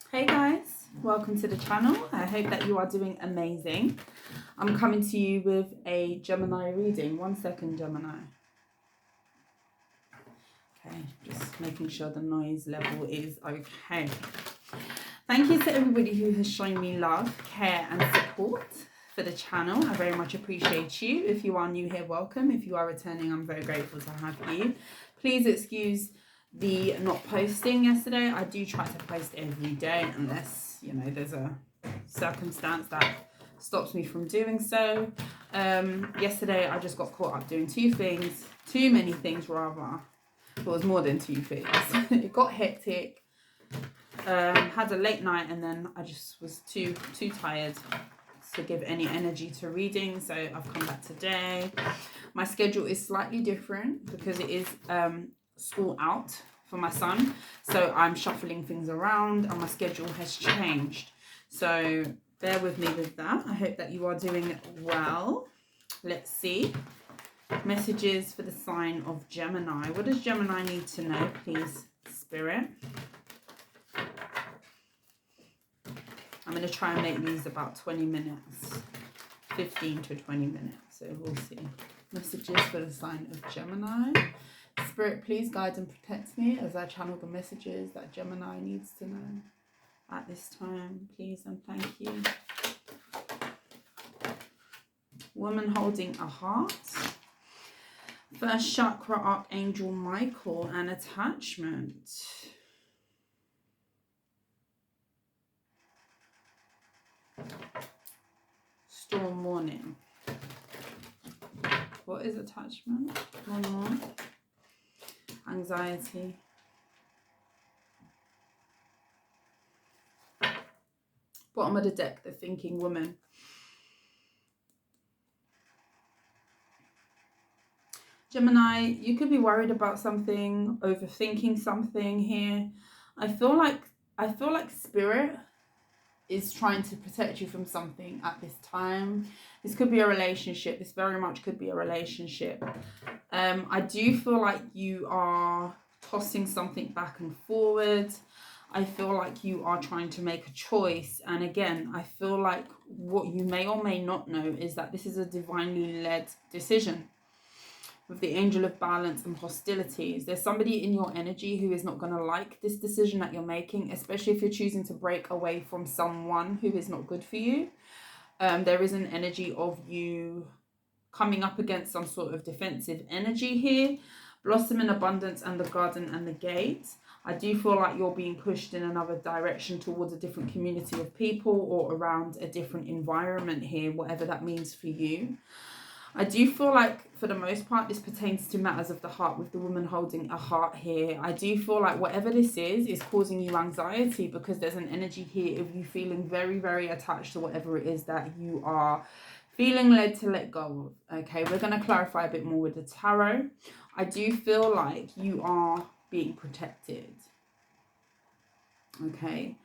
Hey guys, welcome to the channel. I hope that you are doing amazing. I'm coming to you with a Gemini reading. 1 second, Gemini. Okay, just making sure the noise level is okay. Thank you to everybody who has shown me love, care and support for the channel. I very much appreciate you. If you are new here, welcome. If you are returning, I'm very grateful to have you. Please excuse the not posting yesterday. I do try to post every day unless, you know, there's a circumstance that stops me from doing so. Yesterday, I just got caught up doing too many things rather. It was more than two things. It got hectic. Had a late night and then I just was too tired to give any energy to reading, so I've come back today. My schedule is slightly different because it is school out for my son, so I'm shuffling things around and my schedule has changed, so bear with me with that. I hope that you are doing well. Let's see. Messages for the sign of Gemini. What does Gemini need to know, please, Spirit? I'm going to try and make these about 20 minutes, 15 to 20 minutes, so we'll see. Messages for the sign of Gemini. Spirit, please guide and protect me as I channel the messages that Gemini needs to know at this time, please and thank you. Woman holding a heart. First chakra, Archangel Michael, and attachment. Storm warning. What is attachment? One more. Anxiety. Bottom of the deck, the thinking woman. Gemini, you could be worried about something, overthinking something here. I feel like Spirit is trying to protect you from something at this time. This could be a relationship. This very much could be a relationship. I do feel like you are tossing something back and forward. I feel like you are trying to make a choice. And again, I feel like what you may or may not know is that this is a divinely led decision. With the angel of balance and hostilities, there's somebody in your energy who is not going to like this decision that you're making, especially if you're choosing to break away from someone who is not good for you. There is an energy of you coming up against some sort of defensive energy here. Blossom in abundance and the garden and the gate. I do feel like you're being pushed in another direction towards a different community of people or around a different environment here, whatever that means for you. I do feel like, for the most part, this pertains to matters of the heart with the woman holding a heart here. I do feel like whatever this is causing you anxiety because there's an energy here of you feeling very, very attached to whatever it is that you are feeling led to let go of. Okay, we're going to clarify a bit more with the tarot. I do feel like you are being protected. Okay.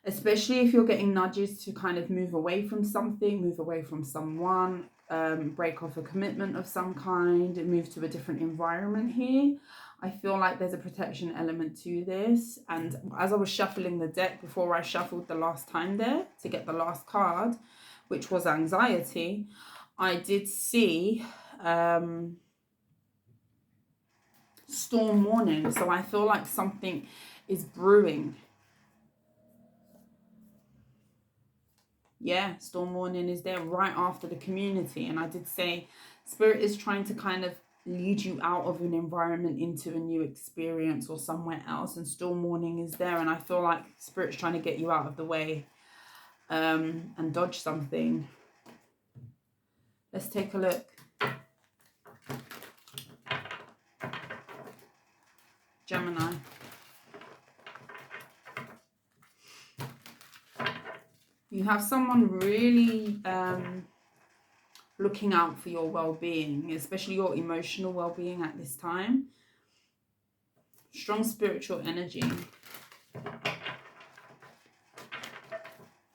Especially if you're getting nudges to kind of move away from something, move away from someone, break off a commitment of some kind, and move to a different environment here. I feel like there's a protection element to this. And as I was shuffling the deck before I shuffled the last time there to get the last card, which was anxiety, I did see storm warning. So I feel like something is brewing. Yeah, storm warning is there right after the community. And I did say Spirit is trying to kind of lead you out of an environment into a new experience or somewhere else. And storm warning is there. And I feel like Spirit's trying to get you out of the way and dodge something. Let's take a look. Gemini. You have someone really looking out for your well-being, especially your emotional well-being at this time. Strong spiritual energy.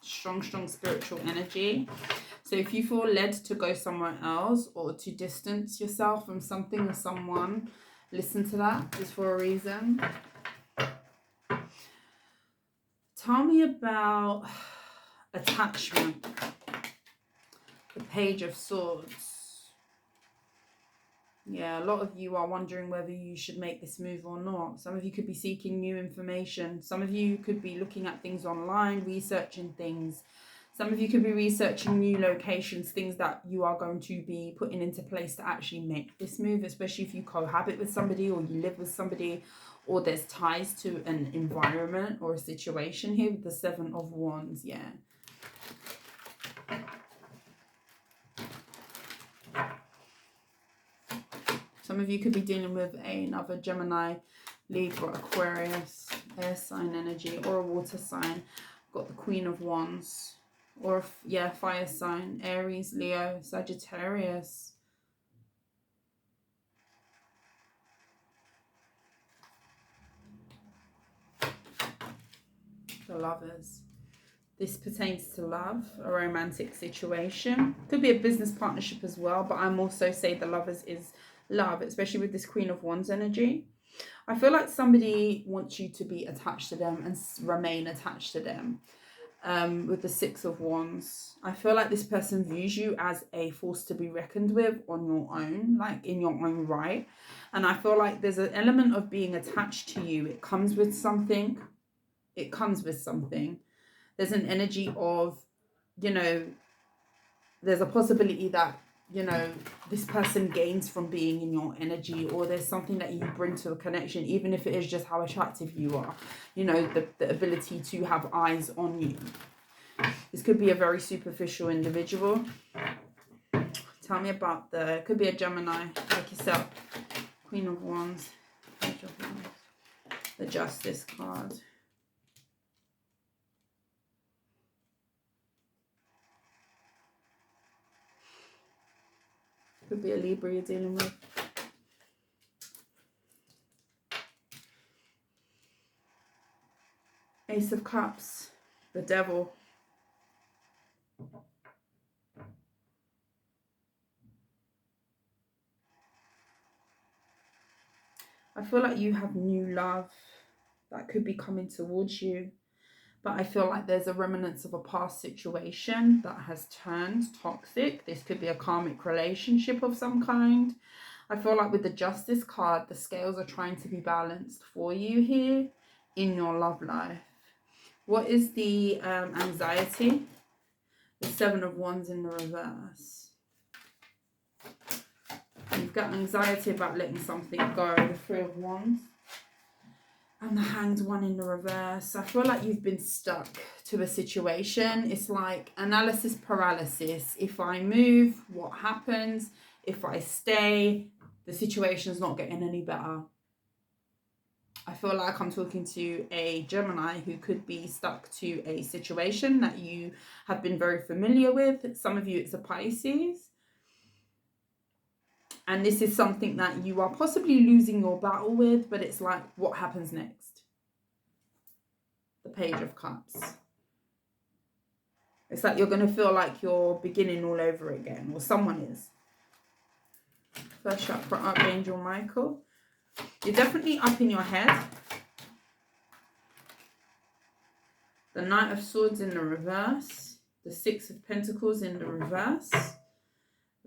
Strong spiritual energy. So if you feel led to go somewhere else or to distance yourself from something or someone, listen to that. It's for a reason. Tell me about attachment. The Page of Swords. Yeah, a lot of you are wondering whether you should make this move or not. Some of you could be seeking new information. Some of you could be looking at things online, researching things. Some of you could be researching new locations, things that you are going to be putting into place to actually make this move, especially if you cohabit with somebody or you live with somebody or there's ties to an environment or a situation here with the Seven of Wands. Yeah. Some of you could be dealing with another Gemini, Libra, Aquarius, air sign energy, or a water sign. Got the Queen of Wands. Or, yeah, fire sign, Aries, Leo, Sagittarius. The Lovers. This pertains to love, a romantic situation. Could be a business partnership as well, but I'm also saying the Lovers is love, especially with this Queen of Wands energy. I feel like somebody wants you to be attached to them and remain attached to them. With the Six of Wands, I feel like this person views you as a force to be reckoned with on your own, like in your own right. And I feel like there's an element of being attached to you. It comes with something. It comes with something. There's an energy of, you know, there's a possibility that, you know, this person gains from being in your energy, or there's something that you bring to a connection, even if it is just how attractive you are, you know, the ability to have eyes on you. This could be a very superficial individual. Tell me about could be a Gemini like yourself. Queen of Wands, Page of Wands, the Justice card. Could be a Libra you're dealing with. Ace of Cups, the Devil. I feel like you have new love that could be coming towards you. But I feel like there's a remnants of a past situation that has turned toxic. This could be a karmic relationship of some kind. I feel like with the Justice card, the scales are trying to be balanced for you here in your love life. What is the anxiety? The Seven of Wands in the reverse. You've got anxiety about letting something go. The Three of Wands. And the Hanged One in the reverse. I feel like you've been stuck to a situation. It's like analysis paralysis. If I move, what happens? If I stay, the situation's not getting any better. I feel like I'm talking to a Gemini who could be stuck to a situation that you have been very familiar with. Some of you, it's a Pisces. And this is something that you are possibly losing your battle with, but it's like, what happens next? The Page of Cups. It's like you're going to feel like you're beginning all over again, or someone is. First chakra, Archangel Michael. You're definitely up in your head. The Knight of Swords in the reverse. The Six of Pentacles in the reverse.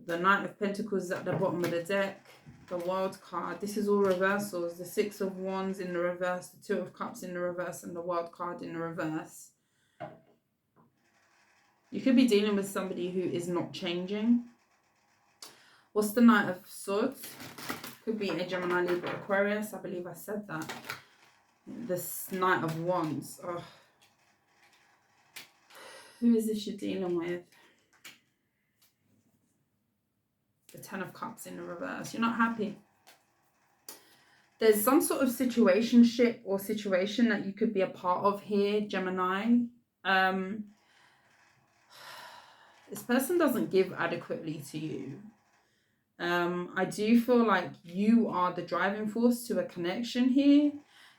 The Knight of Pentacles at the bottom of the deck. The World card. This is all reversals. The Six of Wands in the reverse. The Two of Cups in the reverse. And the World card in the reverse. You could be dealing with somebody who is not changing. What's the Knight of Swords? Could be a Gemini, Libra, Aquarius. I believe I said that. This Knight of Wands. Oh. Who is this you're dealing with? The Ten of Cups in the reverse. You're not happy. There's some sort of situationship or situation that you could be a part of here, Gemini. This person doesn't give adequately to you. I do feel like you are the driving force to a connection here.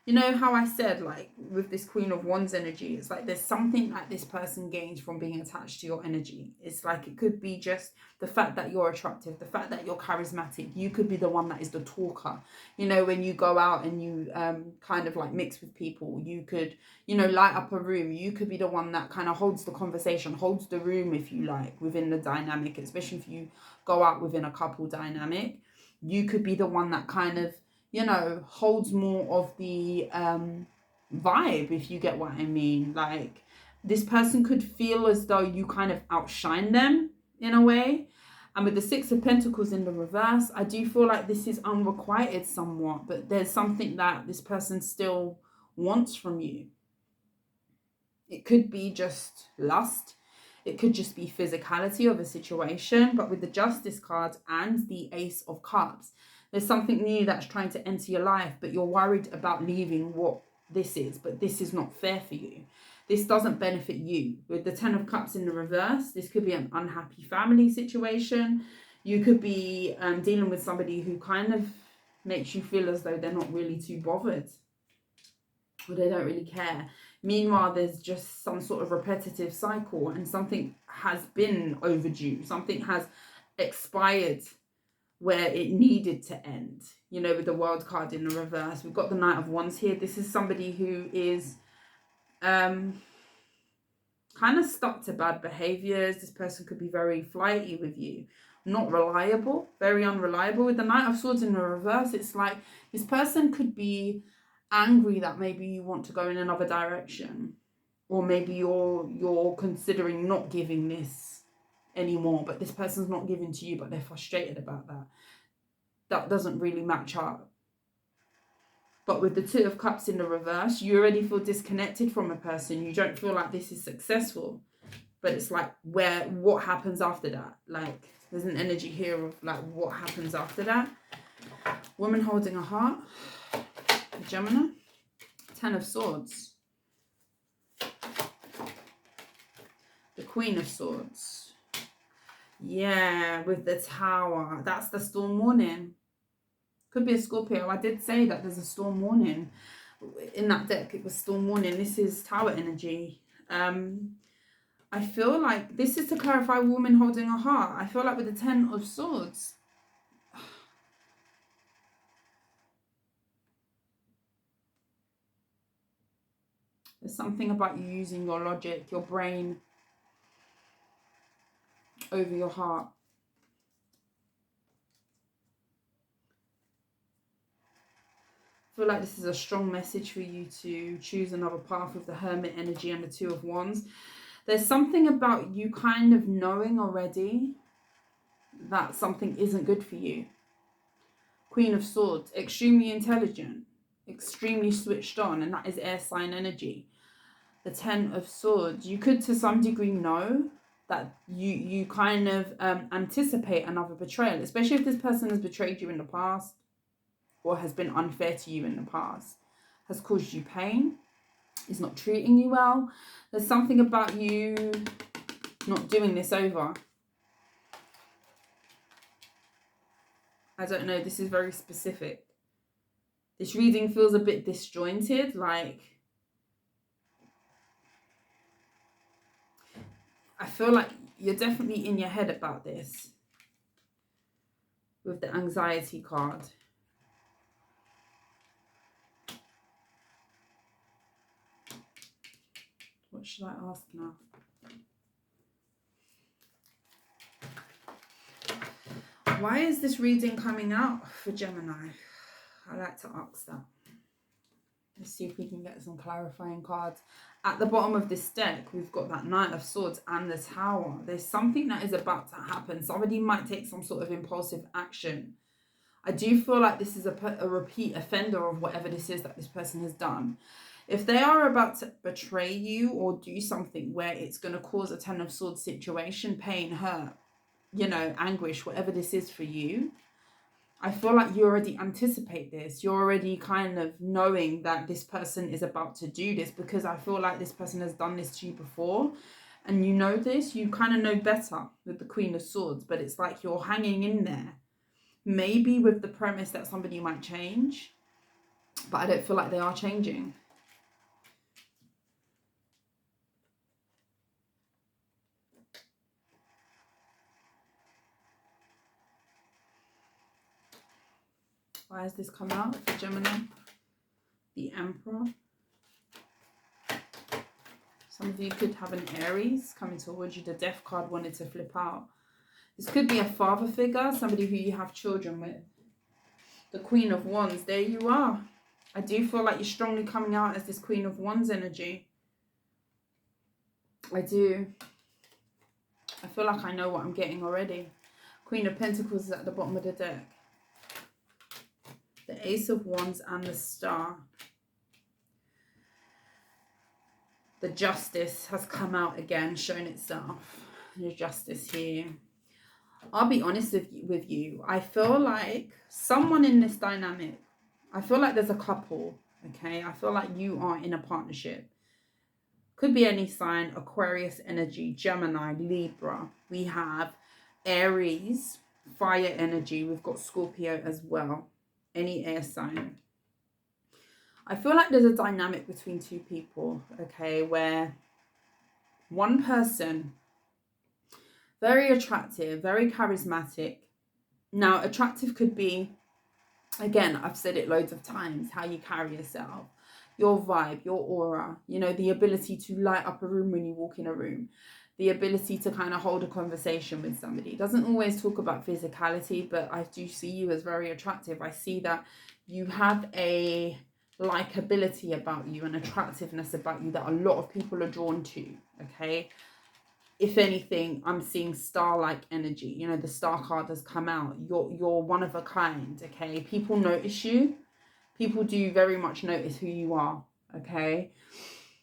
You know how I said, like, with this Queen of Wands energy, it's like there's something that this person gains from being attached to your energy. It's like it could be just the fact that you're attractive, the fact that you're charismatic. You could be the one that is the talker. You know, when you go out and you kind of like mix with people, you could, you know, light up a room. You could be the one that kind of holds the conversation, holds the room, if you like, within the dynamic, especially if you go out within a couple dynamic. You could be the one that kind of, you know, holds more of the vibe, if you get what I mean. Like, this person could feel as though you kind of outshine them in a way. And with the Six of Pentacles in the reverse, I do feel like this is unrequited somewhat, but there's something that this person still wants from you. It could be just lust. It could just be physicality of a situation. But with the Justice card and the Ace of Cups, there's something new that's trying to enter your life, but you're worried about leaving what this is, but this is not fair for you. This doesn't benefit you. With the Ten of Cups in the reverse, this could be an unhappy family situation. You could be dealing with somebody who kind of makes you feel as though they're not really too bothered, or they don't really care. Meanwhile, there's just some sort of repetitive cycle, and something has been overdue. Something has expired where it needed to end. You know, with the World card in the reverse, we've got the Knight of Wands here. This is somebody who is kind of stuck to bad behaviors. This person could be very flighty with you, not reliable, very unreliable. With the Knight of Swords in the reverse, it's like this person could be angry that maybe you want to go in another direction, or maybe you're considering not giving this anymore, but this person's not giving to you, but they're frustrated about that. That doesn't really match up. But with the Two of Cups in the reverse, you already feel disconnected from a person. You don't feel like this is successful, but it's like, what happens after that? Like, there's an energy here of like, what happens after that? Woman holding a heart, Gemini, Ten of Swords, the Queen of Swords. Yeah, with the Tower. That's the storm warning. Could be a Scorpio. I did say that there's a storm warning. In that deck, it was storm warning. This is Tower energy. I feel like this is to clarify woman holding a heart. I feel like with the Ten of Swords, there's something about you using your logic, your brain, over your heart. I feel like this is a strong message for you to choose another path with the Hermit energy and the Two of Wands. There's something about you kind of knowing already that something isn't good for you. Queen of Swords, extremely intelligent, extremely switched on, and that is air sign energy. The Ten of Swords, you could to some degree know that you kind of anticipate another betrayal, especially if this person has betrayed you in the past, or has been unfair to you in the past, has caused you pain, is not treating you well. There's something about you not doing this over. I don't know, this is very specific. This reading feels a bit disjointed, like I feel like you're definitely in your head about this with the anxiety card. What should I ask now? Why is this reading coming out for Gemini? I like to ask that. Let's see if we can get some clarifying cards. At the bottom of this deck, we've got that Knight of Swords and the Tower. There's something that is about to happen. Somebody might take some sort of impulsive action. I do feel like this is a repeat offender of whatever this is that this person has done. If they are about to betray you or do something where it's going to cause a Ten of Swords situation, pain, hurt, you know, anguish, whatever this is for you, I feel like you already anticipate this. You're already kind of knowing that this person is about to do this, because I feel like this person has done this to you before. And you know this, you kind of know better with the Queen of Swords, but it's like you're hanging in there. Maybe with the premise that somebody might change. but I don't feel like they are changing. Why has this come out for Gemini? The Emperor. Some of you could have an Aries coming towards you. The Death card wanted to flip out. This could be a father figure, somebody who you have children with. The Queen of Wands, there you are. I do feel like you're strongly coming out as this Queen of Wands energy. I do. I feel like I know what I'm getting already. Queen of Pentacles is at the bottom of the deck. The Ace of Wands and the Star. The Justice has come out again, shown itself. There's Justice here. I'll be honest with you. I feel like someone in this dynamic, I feel like there's a couple, okay? I feel like you are in a partnership. Could be any sign, Aquarius energy, Gemini, Libra. We have Aries, fire energy. We've got Scorpio as well. Any air sign. I feel like there's a dynamic between two people, okay, where one person, very attractive, very charismatic. Now, attractive could be, again, I've said it loads of times, how you carry yourself, your vibe, your aura, you know, the ability to light up a room when you walk in a room, the ability to kind of hold a conversation with somebody. It doesn't always talk about physicality, but I do see you as very attractive. I see that you have a likability about you, an attractiveness about you that a lot of people are drawn to, okay? If anything, I'm seeing star-like energy. You know, the star card has come out. You're one of a kind, okay? People notice you. People do very much notice who you are, okay?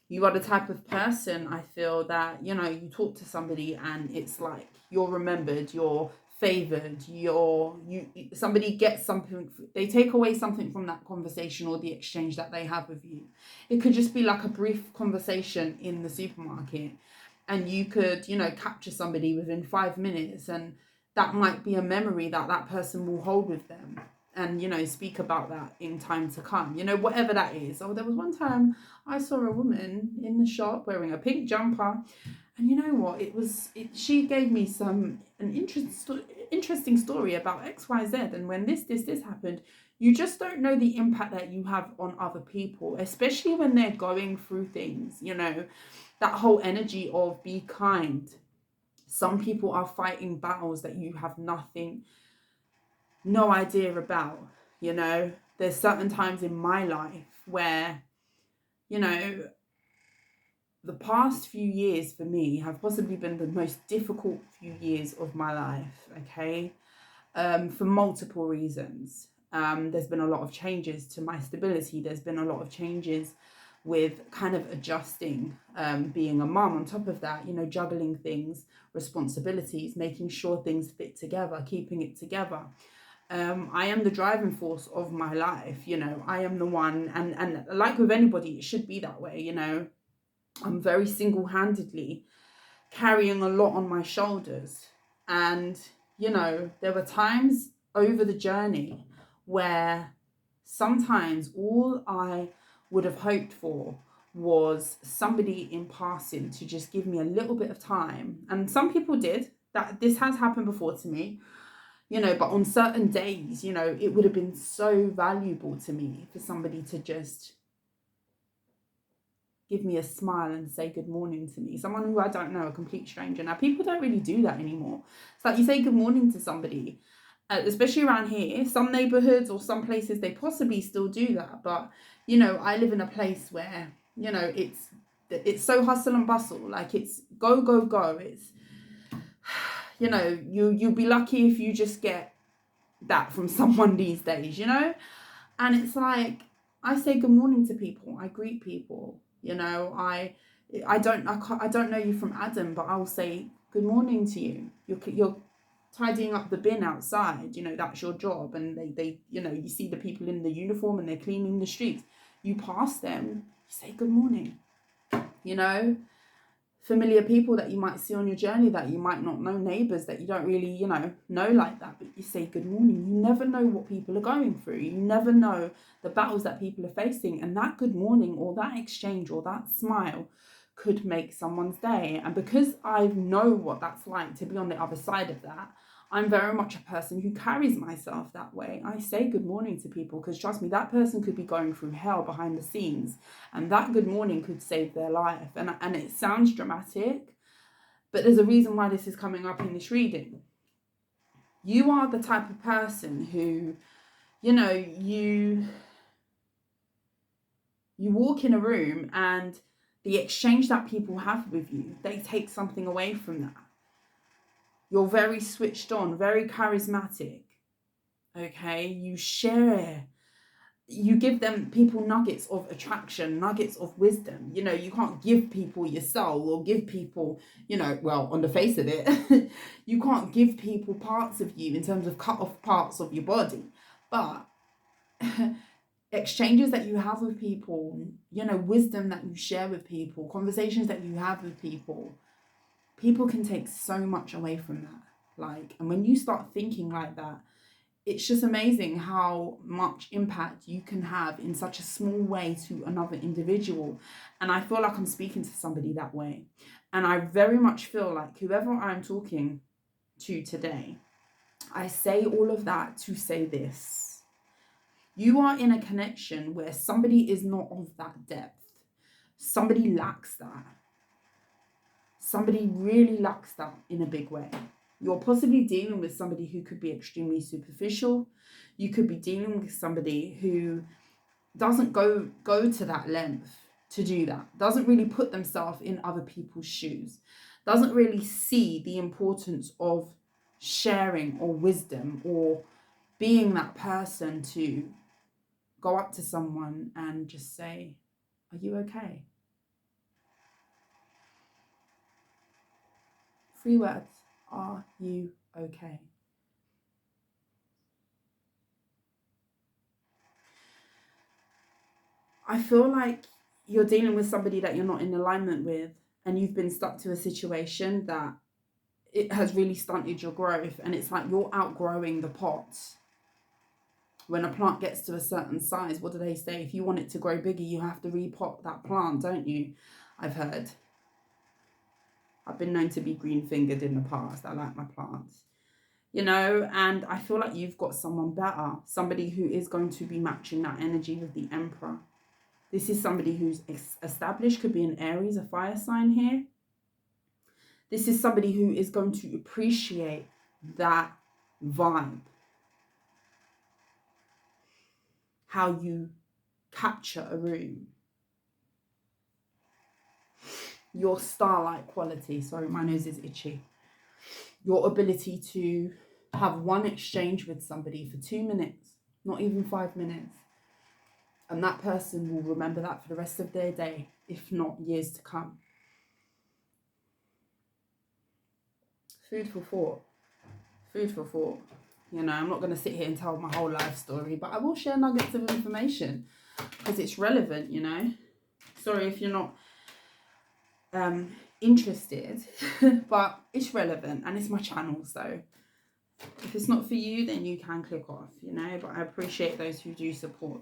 You are the type of person, I feel, that, you know, you talk to somebody and it's like you're remembered, you're favored, somebody gets something, they take away something from that conversation or the exchange that they have with you. It could just be like a brief conversation in the supermarket, and you could, you know, capture somebody within 5 minutes, and that might be a memory that that person will hold with them, and, you know, speak about that in time to come, you know, whatever that is. Oh, there was one time I saw a woman in the shop wearing a pink jumper, and you know what, she gave me an interesting story about XYZ, and when this happened. You just don't know the impact that you have on other people, especially when they're going through things, you know, that whole energy of be kind. Some people are fighting battles that you have no idea about, you know. There's certain times in my life where, you know, the past few years for me have possibly been the most difficult few years of my life, okay, for multiple reasons. There's been a lot of changes to my stability. There's been a lot of changes with kind of adjusting, being a mum. On top of that, you know, juggling things, responsibilities, making sure things fit together, keeping it together. I am the driving force of my life, you know. I am the one, and like with anybody, it should be that way, you know. I'm very single-handedly carrying a lot on my shoulders. And, you know, there were times over the journey where sometimes all I would have hoped for was somebody in passing to just give me a little bit of time. And some people did. That this has happened before to me, you know, but on certain days, you know, it would have been so valuable to me for somebody to just give me a smile and say good morning to me. Someone who I don't know, a complete stranger. Now, people don't really do that anymore. It's like you say good morning to somebody, especially around here. Some neighborhoods or some places, they possibly still do that. But, you know, I live in a place where, you know, it's so hustle and bustle. Like, it's go, go, go. It's, you know, you'll be lucky if you just get that from someone these days, you know? And it's like, I say good morning to people. I greet people. You know, I don't know you from Adam, but I'll say good morning to you. You're tidying up the bin outside. You know, that's your job. And they you know, you see the people in the uniform and they're cleaning the streets. You pass them, you say good morning. You know, familiar people that you might see on your journey that you might not know, neighbours that you don't really, know like that, but you say good morning. You never know what people are going through. You never know the battles that people are facing, and that good morning or that exchange or that smile could make someone's day. And because I know what that's like to be on the other side of that, I'm very much a person who carries myself that way. I say good morning to people because, trust me, that person could be going through hell behind the scenes, and that good morning could save their life. And it sounds dramatic, but there's a reason why this is coming up in this reading. You are the type of person who, you walk in a room and the exchange that people have with you, they take something away from that. You're very switched on, very charismatic, okay? You share, you give people nuggets of attraction, nuggets of wisdom. You can't give people your soul or give people, well, on the face of it, you can't give people parts of you in terms of cut off parts of your body. But exchanges that you have with people, wisdom that you share with people, conversations that you have with people can take so much away from that. And when you start thinking like that, it's just amazing how much impact you can have in such a small way to another individual. And I feel like I'm speaking to somebody that way. And I very much feel like whoever I'm talking to today, I say all of that to say this. You are in a connection where somebody is not of that depth. Somebody lacks that. Somebody really lacks that in a big way. You're possibly dealing with somebody who could be extremely superficial. You could be dealing with somebody who doesn't go to that length to do that, doesn't really put themselves in other people's shoes, doesn't really see the importance of sharing or wisdom or being that person to go up to someone and just say, "Are you okay?" 3 words. Are you okay? I feel like you're dealing with somebody that you're not in alignment with, and you've been stuck to a situation that it has really stunted your growth, and it's like you're outgrowing the pot. When a plant gets to a certain size, what do they say? If you want it to grow bigger, you have to repot that plant, don't you? I've heard. I've been known to be green-fingered in the past. I like my plants. And I feel like you've got someone better, somebody who is going to be matching that energy with the Emperor. This is somebody who's established, could be an Aries, a fire sign here. This is somebody who is going to appreciate that vibe, how you capture a room, your star-like quality. Sorry, my nose is itchy. Your ability to have one exchange with somebody for 2 minutes, not even 5 minutes. And that person will remember that for the rest of their day, if not years to come. Food for thought. Food for thought. I'm not going to sit here and tell my whole life story, but I will share nuggets of information because it's relevant, Sorry if you're not interested, but it's relevant and it's my channel, so if it's not for you, then you can click off, but I appreciate those who do support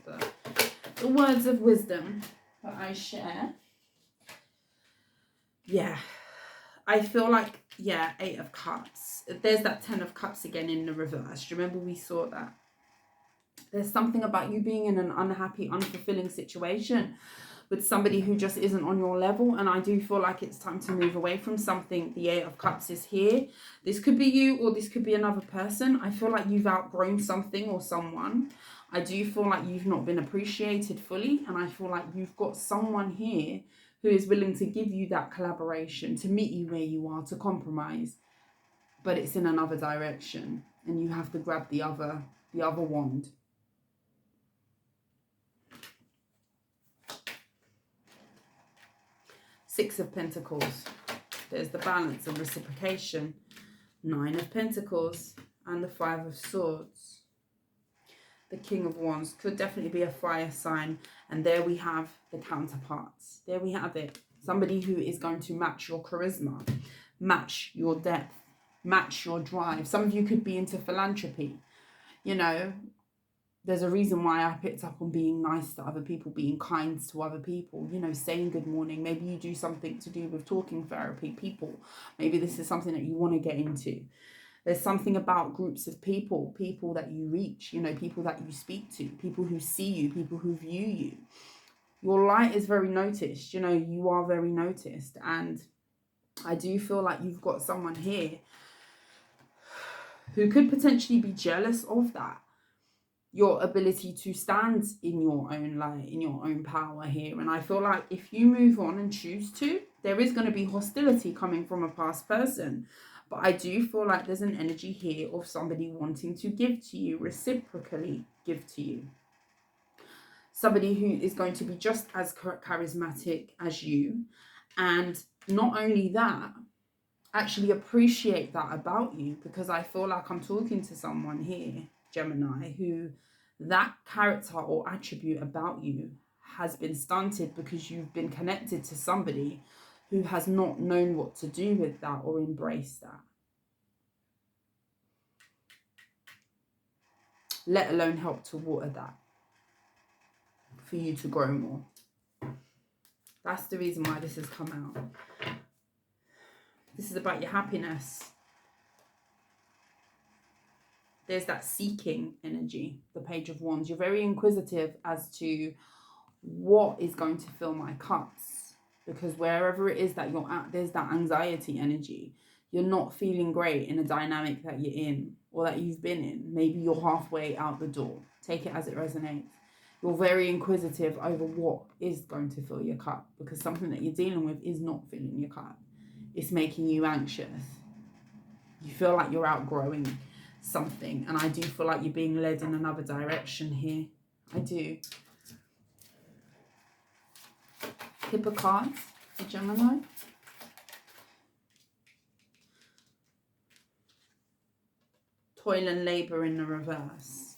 the words of wisdom that I share. Yeah, I feel like, 8 of Cups. There's that 10 of Cups again in the reverse. Do you remember we saw that? There's something about you being in an unhappy, unfulfilling situation with somebody who just isn't on your level. And I do feel like it's time to move away from something. The 8 of Cups is here. This could be you or this could be another person. I feel like you've outgrown something or someone. I do feel like you've not been appreciated fully. And I feel like you've got someone here who is willing to give you that collaboration, to meet you where you are, to compromise. But it's in another direction. And you have to grab the other wand. Six of Pentacles. There's the balance and reciprocation. 9 of Pentacles and the 5 of Swords. The King of Wands could definitely be a fire sign. And there we have the counterparts. There we have it. Somebody who is going to match your charisma, match your depth, match your drive. Some of you could be into philanthropy. You know, there's a reason why I picked up on being nice to other people, being kind to other people, you know, saying good morning. Maybe you do something to do with talking therapy, people. Maybe this is something that you want to get into. There's something about groups of people that you reach, you know, people that you speak to, people who see you, people who view you. Your light is very noticed, you know, you are very noticed. And I do feel like you've got someone here who could potentially be jealous of that. Your ability to stand in your own light, in your own power here. And I feel like if you move on and choose to, there is going to be hostility coming from a past person. But I do feel like there's an energy here of somebody wanting to give to you, reciprocally give to you. Somebody who is going to be just as charismatic as you. And not only that, actually appreciate that about you. Because I feel like I'm talking to someone here, Gemini, who that character or attribute about you has been stunted because you've been connected to somebody who has not known what to do with that or embrace that. Let alone help to water that for you to grow more. That's the reason why this has come out. This is about your happiness. There's that seeking energy, the Page of Wands. You're very inquisitive as to what is going to fill my cups. Because wherever it is that you're at, there's that anxiety energy. You're not feeling great in a dynamic that you're in or that you've been in. Maybe you're halfway out the door. Take it as it resonates. You're very inquisitive over what is going to fill your cup, because something that you're dealing with is not filling your cup. It's making you anxious. You feel like you're outgrowing something, and I do feel like you're being led in another direction here. I do. Hippo cards for Gemini. Toil and labor in the reverse.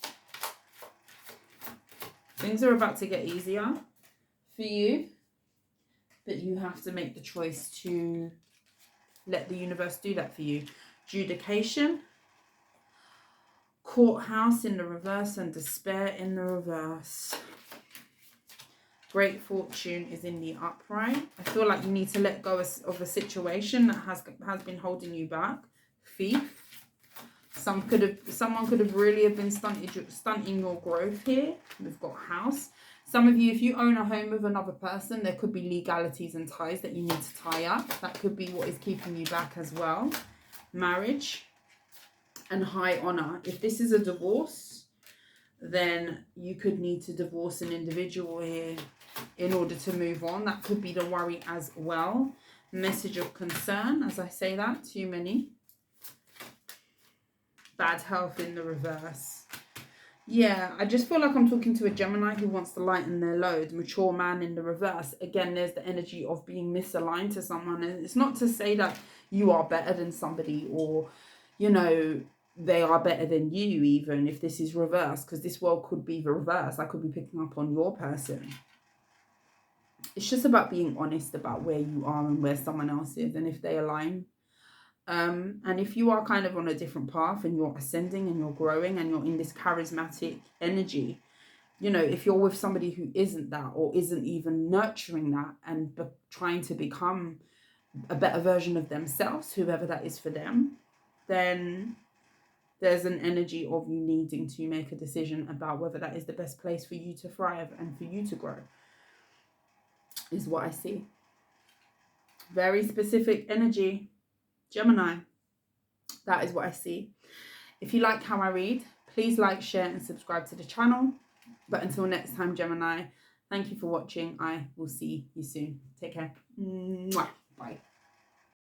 Things are about to get easier for you, but you have to make the choice to let the universe do that for you. Judication, courthouse in the reverse, and despair in the reverse. Great fortune is in the upright. I feel like you need to let go of a situation that has been holding you back. Thief. Someone could have really been stunting your growth here. We've got house. Some of you, if you own a home with another person, there could be legalities and ties that you need to tie up. That could be what is keeping you back as well. Marriage and high honor. If this is a divorce, then you could need to divorce an individual here in order to move on. That could be the worry as well. Message of concern, as I say that, too many. Bad health in the reverse. Yeah, I just feel like I'm talking to a Gemini who wants to lighten their load. Mature man in the reverse. Again, there's the energy of being misaligned to someone. And it's not to say that you are better than somebody, or, you know, they are better than you, even if this is reverse, because this world could be the reverse. I could be picking up on your person. It's just about being honest about where you are and where someone else is, and if they align. And if you are kind of on a different path and you're ascending and you're growing and you're in this charismatic energy, you know, if you're with somebody who isn't that, or isn't even nurturing that and trying to become a better version of themselves, whoever that is for them, then there's an energy of you needing to make a decision about whether that is the best place for you to thrive and for you to grow, is what I see. Very specific energy. Gemini, that is what I see. If you like how I read, please like, share, and subscribe to the channel. But until next time, Gemini, thank you for watching. I will see you soon. Take care. Mwah.